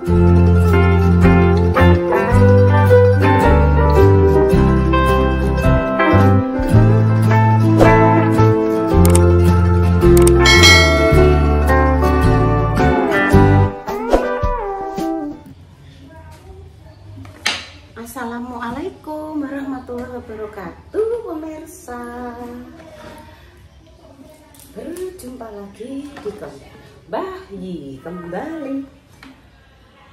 Assalamualaikum warahmatullahi wabarakatuh, pemirsa. Berjumpa lagi di konten Mbah Yi kembali.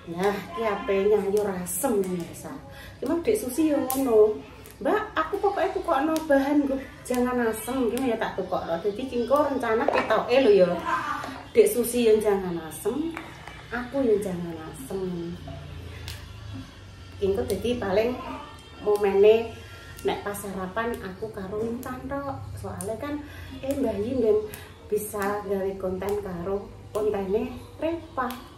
Nah, ki HP-nya yo rasem pemirsa. Cuma Dek Susi yo ngono. Mbak, aku pokoknya tukokno bahan gue jangan asem, gimana ya tak tukokno. Jadi kingko rencana ketoke lho yo. Dek Susi yang jangan asem, aku yang jangan asem. Kingko jadi paling momennya nek pas sarapan aku karo Intan tok. Soalnya kan Mbah Yi ben bisa gawe konten karo kontennya Reva.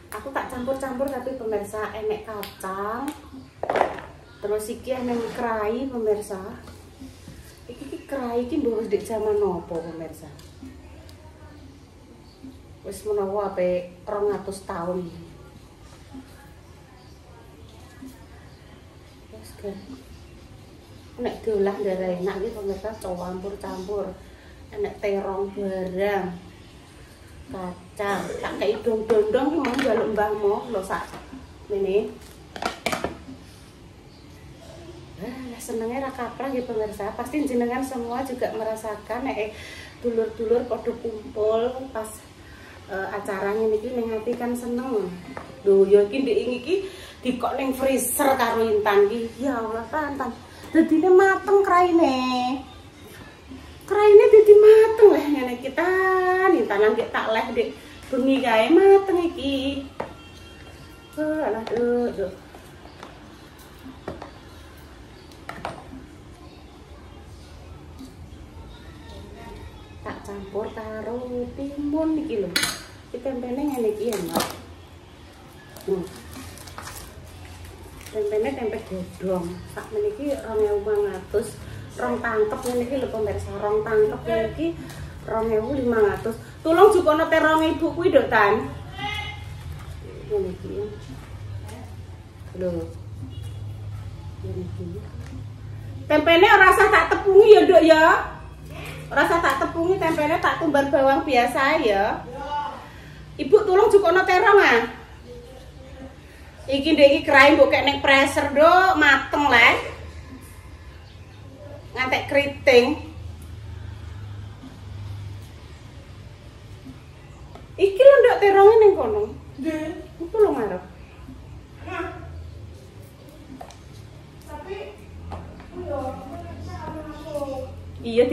Aku tak campur-campur tapi pemirsa enek kacang. Terus iki enek kerai pemirsa. Iki kerai iki mbok ndek jaman nopo pemirsa? Wis menawa ape 200 tahun. Wes kan. Nek diolah ndara enak iki pemirsa campur-campur. Enek terong barang. Kacang, tak kayak dong-dong mau jaluk mbahmu lo sak ini. Senengnya rakaprah ya pemirsa. Pasti jenengan semua juga merasakan dulur-dulur pada kumpul pas acaranya niki ning ati kan seneng. Lho ya iki ndek iki dikok ning freezer karo Intan iki. Ya Allah Tan. Dadine mateng kraine. Kraine dadi mateng lah ngene kita. Intan nang tak leh Dek bengi kae mateng iki. Alah duh. Tak campur karo timun iki lho. Iki tempene ngene iki enak. Tempene tempe godhong. Sak meniki 2.500. Rong tangkep ngene iki lho pemirsa, rong tangkep iki 2.500. Tulung jukono terong ibu kuwi nduk Tan. Ngene iki. Lho. Ngene iki. Tempene ora usah tak tepungi ya, Nduk ya. Ora usah tak tepungi, tempene tak tumbar bawang biasa ya. Ibu tulung jukono terong ah. Iki ndek iki kerai mbok kek ning freezer nduk, mateng le. Ngantek keriting. Iki lho ndak terongnya ning kono. Nggih. Iku lho ngarep. Nah. Tapi yo iya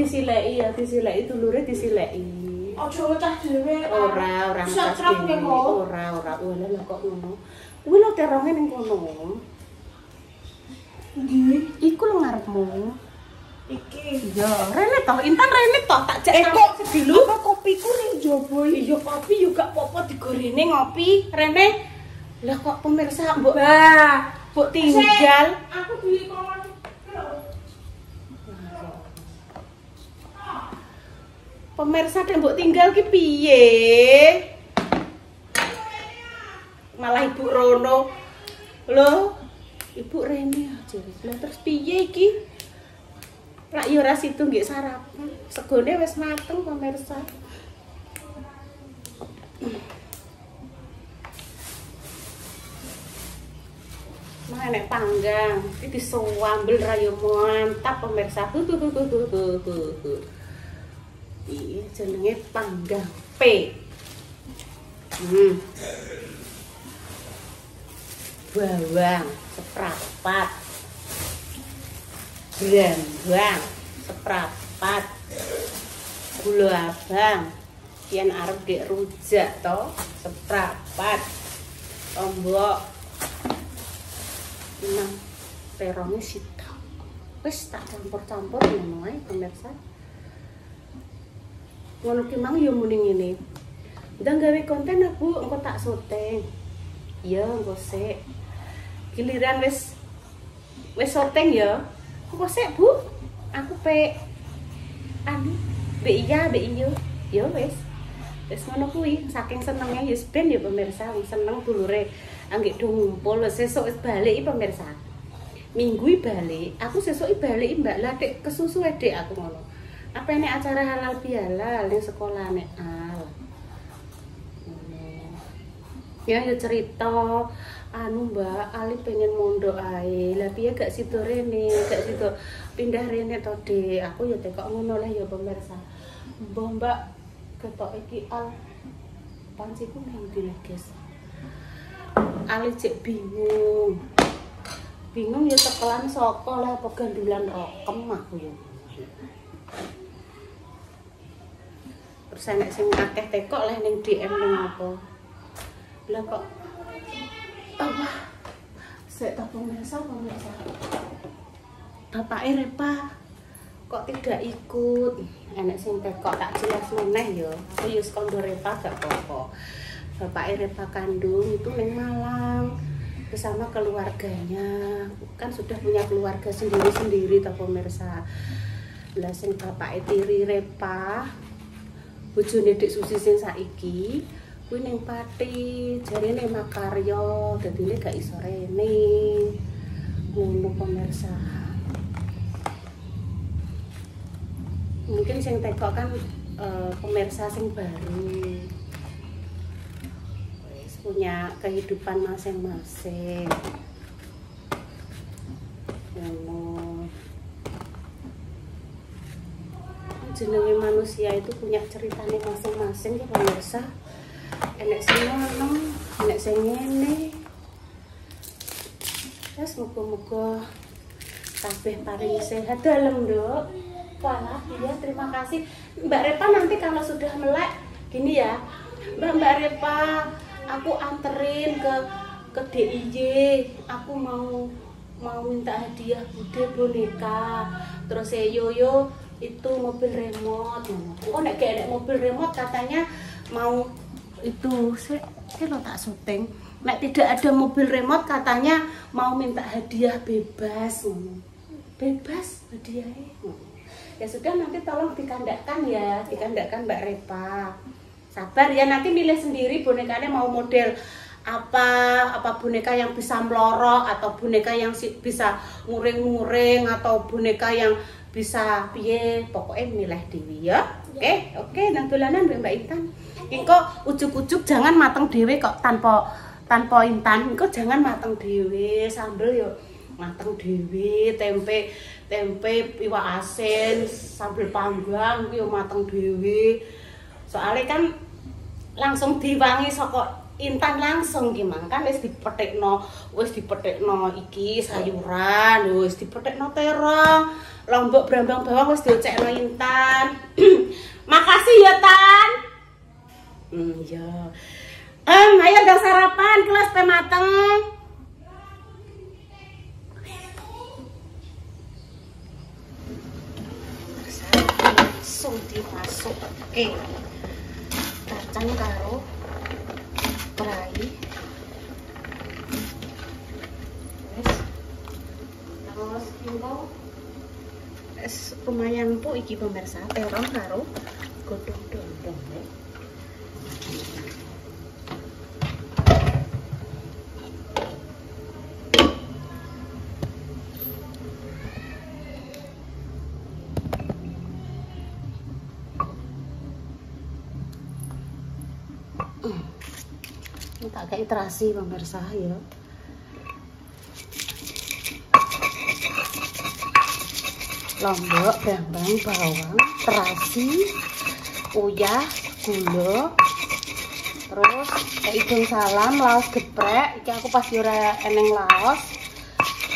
disileki dulure disileki. Aja ngecah dhewe. Ora ngecah dhewe. Ora. Wala lho kok ngono. Kuwi lho terongnya ning kono. Nggih. Iku lho ngarepmu. Iki ya rene toh Intan rene toh tak jak kok sedilu apa kopiku ning jaba iki ya kopi juga apa digorene ngopi rene lah kok pemirsa mbok mbok tinggal aku beli kon pemirsa nek mbok tinggal ki piye malah ibu rono lho ibu rene aja lah terus piye iki. Rak yo ora situ nggih sarapan. Segone wis mateng pemirsa. Nah nek panggang iki disambel ra yo mantap pemirsa. Iki jenenge panggang P. Bawang seprapat. Brambang seprapat, gula abang, yen arep gek rujak to seprapat, lombok, terongnya sitok, wis tak campur-campur ngono ae pemirsa. Ngono ki mang yo muni ngene. Ndang gawe konten aku engko tak syuting. Iya engko sik. Giliran wis syuting ya. Kok sik Bu? Aku pe anu, be iya. Ya wis. Wis ngono kuwi, saking senengnya ya ben ya pemirsa, seneng dulure Anggek do ngumpul sesuk wis balik iki pemirsa. Minggu iki balik, aku sesuk iki balik Mbak. Lah Dek kesusu Dek aku ngono. Apa ini acara halal bihalal ning sekolah nek al. Ya cerita anu Mbak, Ali pengen mondok ae. Lah piye gak sido rene, gak sido pindah rene to Dek. Aku ya tekok ngono lah ya pemirsa. Mbak ketok iki al panciku nang ndi guys. Ali cek bingung. Bingung ya tekelan saka lah apa gandulan rokem aku ya. Terus enek sing akeh tekok lah ning DM ning apa. Lah kok apa? Sik tak pemirsa. Bapake Repa kok tidak ikut. Enek sing tekok tak jelas meneh ya. Aku yo kondo Repa gak apa-apa. Bapak Repa kandung itu ning Malang bersama keluarganya, kan sudah punya keluarga sendiri-sendiri toh pemirsa. Lah sing bapak tiri Repa bojone Dik Susi sing saiki kuwi ning Pati, jarene makarya, dadine gak iso rene. Ngono pemirsa. Mungkin sing tekok kan pemirsa sing baru. Punya kehidupan masing-masing. Jenenge manusia itu punya ceritanya masing-masing ya pemirsa. Enek sing ngono, enek sing ngene. Wes muga-muga kabeh paring sehat dalem, Nduk. Wah, iya terima kasih. Mbak Repa nanti kalau sudah melek gini ya. Mbak Repa, aku anterin ke DIY. Aku mau minta hadiah bude boneka. Terus Yoyo itu mobil remote. Oh nek gak ada mobil remote katanya mau itu saya lo tak syuting. Nek tidak ada mobil remote katanya mau minta hadiah bebas. Bebas hadiahnya. Ya sudah nanti tolong dikandakkan ya, dikandakkan Mbak Repa. Sabar ya, nanti milih sendiri bonekanya mau model apa boneka yang bisa melorok atau boneka yang bisa nguring-nguring atau boneka yang bisa piye, pokoknya milih dewi ya. Oke, nang dolanan Mbak Intan. Engko ujuk-ujuk jangan mateng dewe kok tanpa Intan. Engko jangan mateng dewe, sambel yo mateng dewe, tempe iwak asin, sambel panggang yo mateng dewe. Soalnya kan langsung diwangi saka Intan langsung gimana kan wis dipethekno iki sayuran, wis dipethekno terong, lombok brambang bawang wis diocekno Intan. Makasih ya Tan. Ya. Ayo udah sarapan, kelas teh mateng. Langsung dimasuk. Oke. Kacang karo perai. Terus engko lumayan po iki pemirsa, terong karo godhong dondong. Tak kayak terasi pemirsa ya. Lombok, brambang, bawang, terasi, uyah, gula, terus hidung salam, laos geprek. Iki aku pas ora eneng laos.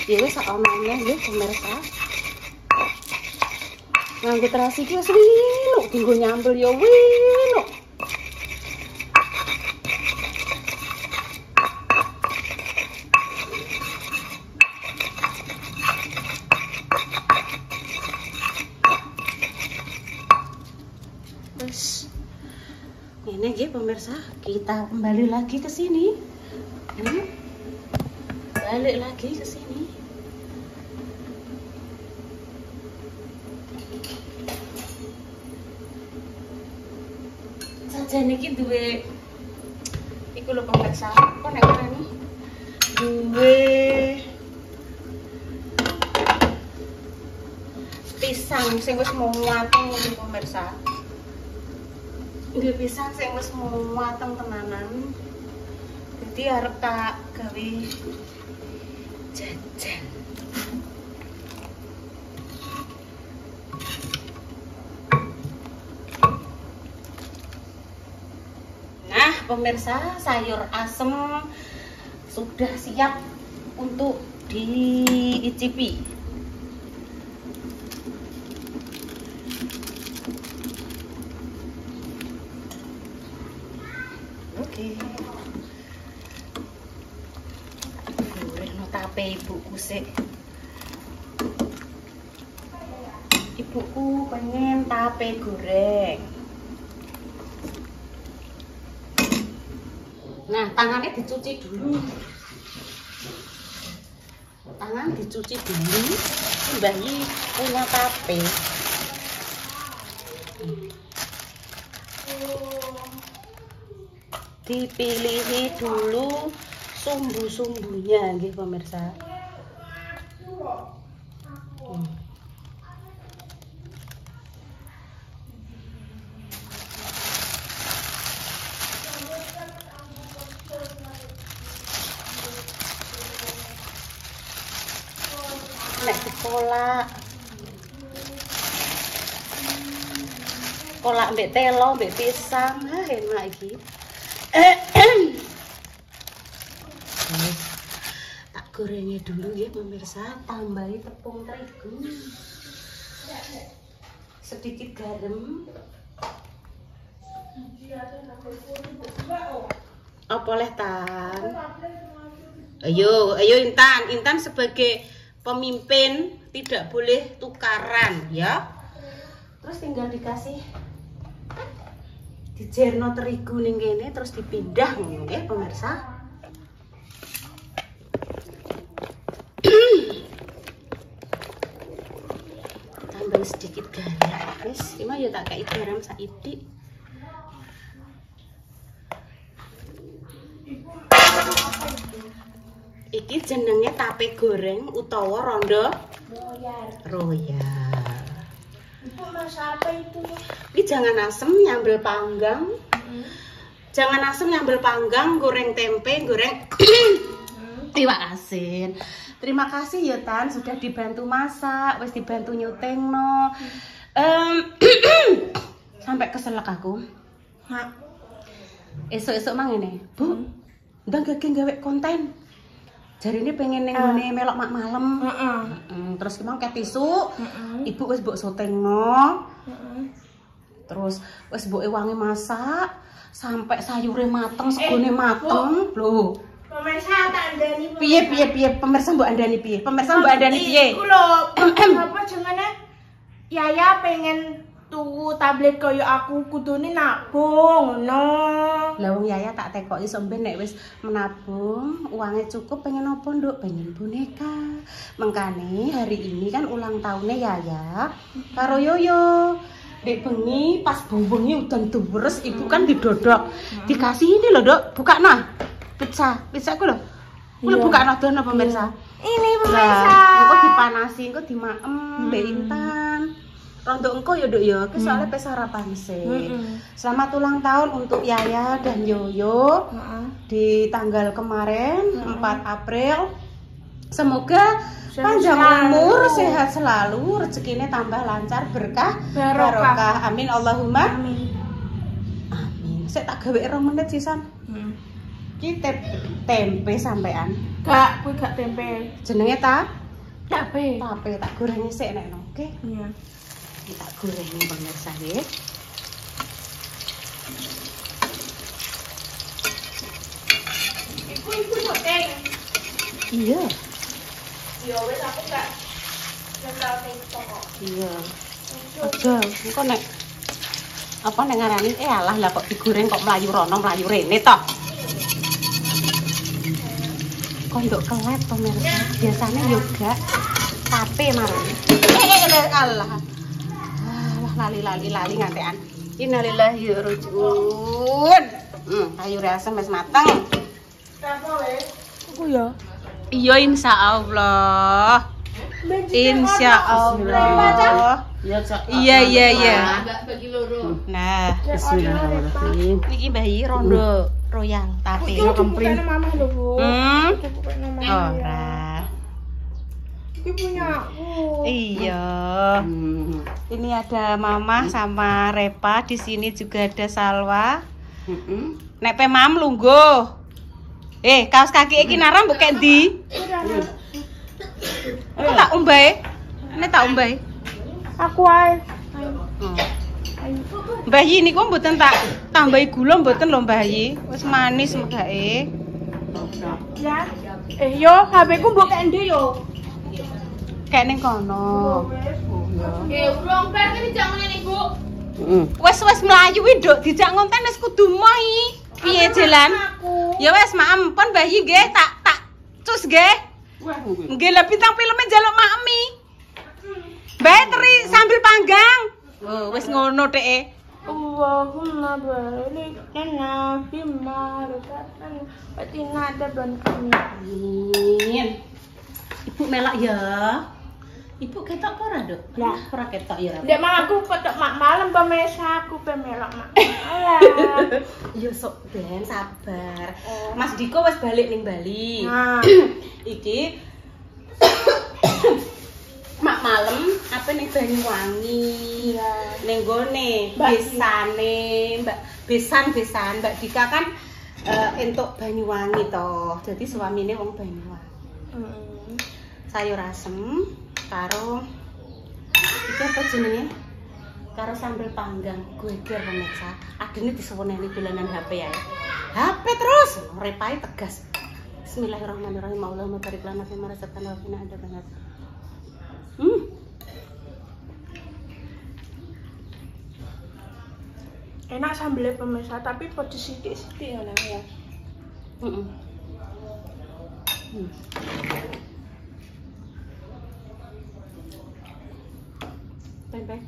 Ya wis sak omane nggih pemirsa. Nganggo terasi iki wis winu, dienggo nyambel ya winu. Ini aja pemirsa, kita kembali lagi ke sini. Balik lagi ke sini. Saja niki duwe iku lho pemirsa, kok nek ngene gue pisang sing wis mau mateng iki pemirsa. Nggih pisang sing wis mau mateng tenanan. Jadi arep tak gawe jajan. Nah, pemirsa, sayur asem sudah siap untuk diicipi. Oke. Goreng no tape ibuku sih. Ibuku pengen tape goreng. Nah, tangannya dicuci dulu. Tangan dicuci dulu. Bayi punya tape. Dipilih dulu sumbu-sumbunya nggih pemirsa. Nek dikolak mbek telo mbek pisang, enak iki. Tak gorengnya dulu ya pemirsa, tambahi tepung terigu, sedikit garam. Apa leh Tan? Ayo Intan sebagai pemimpin tidak boleh tukaran ya. Terus tinggal dikasih dijerno terigu ning kene terus dipindah ngono nggih pemirsa. Tambah sedikit garam. Wis, iki mah ya tak kei garam saiki. Iki jenenge tape goreng utawa rondo royal. Itu masak apa itu? Ini jangan asem nyambel panggang. Jangan asem nyambel panggang, goreng tempe, goreng iwak asin. Terima kasih ya Tan sudah dibantu masak, wis dibantu nyutengno. Sampai keselak aku. Esok-esok mang ngene, Bu. Ndang gege gawe konten. Jari ini pengen neng melok mak malam. Terus emang kayak tisu, ibu wes mbok sotengno. Terus wes mbok ewangi masak sampai sayurnya mateng, segone mateng. Loh. Pemirsa tak andani. Piye pemirsa mbok andani piye? Pemirsa mbok andani piye? Iku lho, apa jenenge? Yaya pengen tuku tablet koyo aku kudune nabung ngono. Lah wong Yaya tak tekoki sampe nek wis menabung, uangnya cukup pengen apa nduk? Pengen boneka. Mengkane hari ini kan ulang tahunnya Yaya karo Yoyo. Dek bengi pas bengi udan deres ibu kan didodok. Dikasih ini loh, Dok. Buka nah. Pizza aku loh. Kuwi buka nah dono pemirsa. Ini pemirsa. Engko dipanasi, engko dimaem Mbak Intan. Rondo engko ya Dok ya, ke soalnya pe sarapan sih. Selamat ulang tahun untuk Yaya dan Yoyo di tanggal kemarin 4 April. Semoga panjang umur, sehat selalu, rezekinya tambah lancar, berkah, barokah. Amin Allahumma. Amin. Saya tak gawe 2 menit sisan. Kita tempe sampean. Gak, kuwi gak tempe. Jenenge ta? Tape. Tape tak goreng sik nek oke. Iya. Tak goreng pemirsa nggih. Iku soteng. Iya. Ya wis aku gak nyetel TikTok. Iya. Aja, engko nek apa nek ngarani alah lah kok digoreng kok mlayu rono mlayu rene toh. Kondok kelet pemirsa. Biasanya yoga tape marane. Allah. Lali ngantean. Innalillahi wa rajiun. Sayur asem wis mateng. Apa wis? aku ya. Iya insyaallah. Insyaallah. Iya. Nah, Bismillahirrahmanirrahim. niki bayi rondo royal tapi. Iki bukan mama lho, Bu. Iki bukan mama. Ora. Iki punya aku. Iya. Ini ada Mama sama Repa, di sini juga ada Salwa. Nek pe mam lungguh. Kaos kaki iki nara mbok kek ndi? Aku tak umbae. Nek tak umbae. Aku ae. Mbah Yi niku mboten tak tambahi gula mboten lho Mbah Yi. Wis manis megake. Ya. Yo, HP ku mbok kek ndi yo? Kayak ning kono. Urung bar iki jangan ngene, Bu. Wes mlayu wi, Nduk, dijak ngonten wis kudu mohi. Piye jalan? Ya wes, maem pon Mbah Yi nggih tak cus nggih. Nggih lha bintang filme njaluk makmi. Bae teri sambil panggang. Oh, wis ngono teke. Allahumma barik lana bima razaqtana wa qina adzabannar. Amin. Ibu melak ya. Ibu ketok apa ora, Nduk? Lah, ora ketok ya. Ndek mang aku petok mak malam pemesa aku pemelok mak. Alah. Ya sok ben sabar. Mas Diko wis balik ning Bali. Nah, Iki mak malam apa ning Banyuwangi. iya. Ning gone Mbak besane, besan Mbak Dika kan entuk Banyuwangi toh. Jadi suamine wong Banyuwangi. Sayur asem karo iki apa jenenge? Karo sambal panggang geger pemirsa. Adine disuwuneni dolanan HP ya. HP terus repai tegas. Bismillahirrahmanirrahim. Allahumma barik lana fi ma razaqtana wa qina adzabannar. Enak sambelnya pemirsa tapi pedes sithik-sithik ngono ya. Tempe.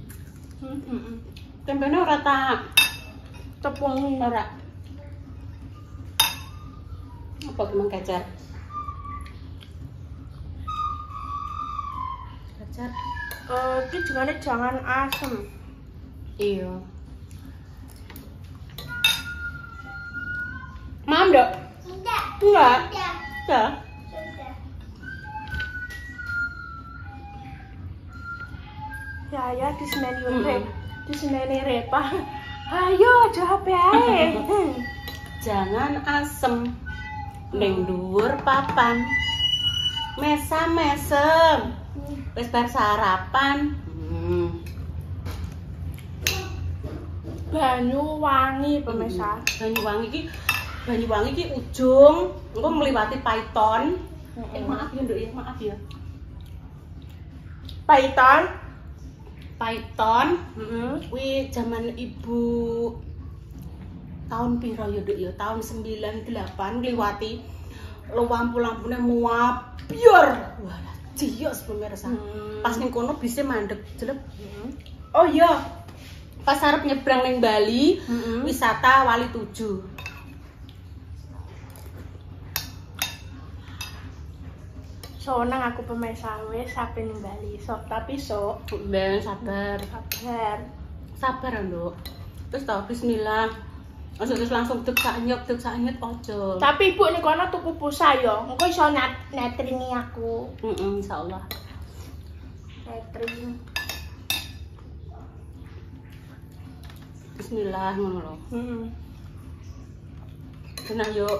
Tempene ora tak Tepung ora. Apa kemang kacar? Kacar. iki jengane jangan asem. Iya. Mam, Dok? Enggak. Enggak. Ya di seneni Repa. Ayo jawab ae. Jangan asem. Ning dhuwur papan. Mesem. Wis bar sarapan. Banyuwangi pemirsa. Banyuwangi iki ujung, engko mliwati Paiton. Maaf ya, Nduk ya, maaf ya. Paiton. Kuwi zaman ibu tahun piro ya, Nduk ya? Tahun 98 ngliwati lampu-lampune muabyur. Wah, cios pemirsa. Pas ning kono bise mandeg jelek. Oh iya. Pas arep nyebrang ning Bali, wisata Wali 7. Sonang aku pemirsa wis sampe ning Bali. Tapi Ben sabar. Sabar, Nduk. Terus tau bismillah. Aja terus langsung dek sak nyet ojo. Tapi ibu ning kono tuku pulsa ya. Engko iso netringi aku. Insyaallah. Netring. Bismillah ngono lho. Kena yo.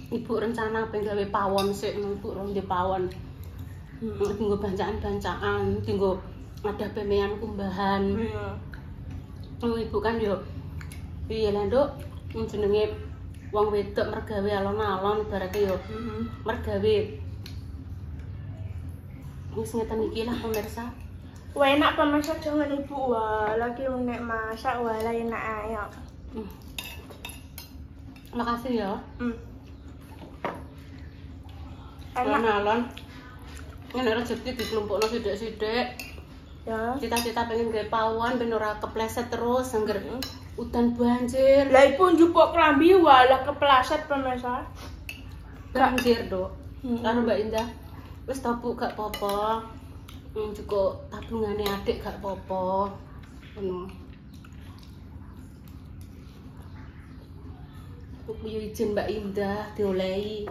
Ibu rencana pengen gawe pawon sik, Ibu rong di pawon. Tinggo bancaan-bancaan, tinggo ada pemean kumbahan. Ibu kan yo piye lah, Nduk? Jenenge wong wedok mergawe alon-alon ibarate yo. Mergawe. Wis ngeten iki lah pemirsa. Wah enak pemirsa jangan ibu lagi nek masak wala enak ayo. Makasih ya. Enak. Ini rezeki dikelompokno sithik-sithik. Ya. Cita-cita pengen gawe pawon ben ora kepleset terus angger udan banjir. Lah ibu njupuk klambi walah kepleset pemirsa. Ganjir, Dok. Karo Mbak Indah. Wis topu gak apa-apa. Cukup tabungane adik gak apa-apa. Ngono. Aku yo izin Mbak Indah diolehi.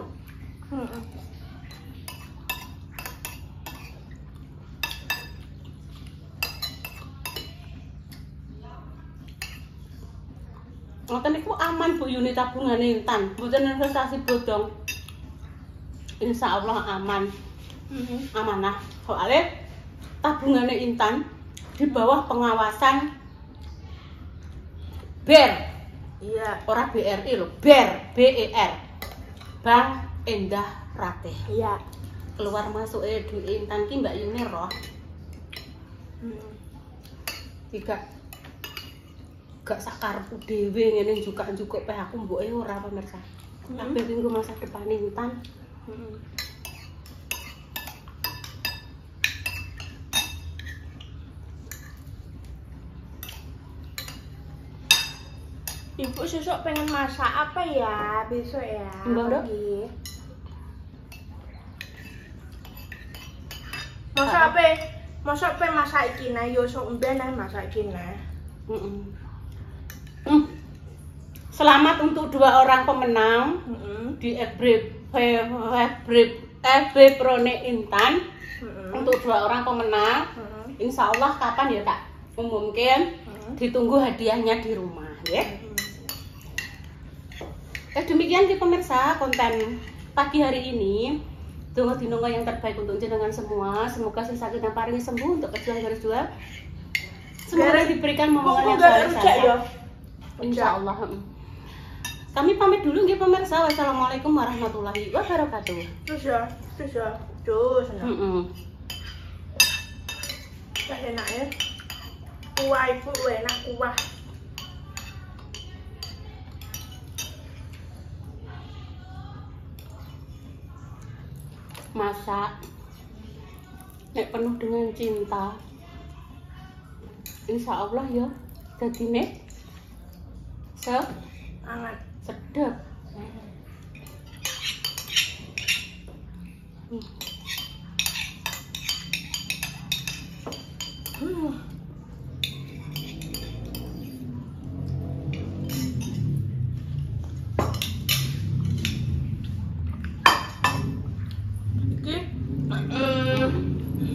Ngoten niku aman Bu Yuni tabungane Intan, mboten investasi bodong. Insya Allah aman. Amanah. Soalnya tabungane Intan di bawah pengawasan BER. Iya. Ora BRI lho, BER, BER. Bank Endah Ratih. Iya. Keluar masuk duit Intan ki Mbak Yuni roh. Gak sakarepku dhewe ngene juga peh aku mboke ora pemirsa. Tapi minggu masa depan Intan. Ibu besok pengen masak apa ya besok ya? Mbak, Dok? Masak apa masak iki nah yo sok mben masak iki nah. Selamat untuk 2 orang pemenang di FB Prone Intan. Untuk 2 orang pemenang, insya Allah kapan ya Kak? Mungkin ditunggu hadiahnya di rumah ya. Demikian di pemirsa konten pagi hari ini. Donga dinonga yang terbaik untuk jenengan semua. Semoga si sakit dan paring sembuh untuk kejual. Semoga diberikan momongan yang soleh. Insya Allah. Kami pamit dulu nggih pemirsa. Wassalamualaikum warahmatullahi wabarakatuh. Terus. Enak ya. Kuah ibu enak kuah. Masak nek penuh dengan cinta. Insya Allah ya. Jadi nek Hangat. sedap.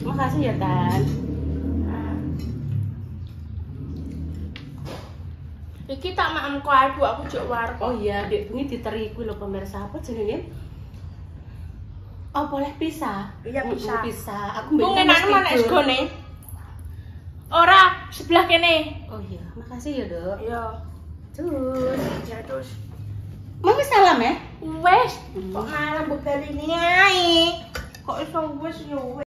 Makasih ya Tan. Iki tak makan kaldu aku jek warung. Oh iya, Dek bengi diteri kuwi lho pemirsa. Apa jenenge? Oh, boleh pisah? Iya, pisah. Pisah. Aku mbek Mungkin enak mana esgone. Ora, sebelah kene. Oh iya, makasih ya, Dok. Iya. Terus. Ya terus. Mami salam ya? Wes, kok malah mbok bali ini ae. Kok iso wes yo.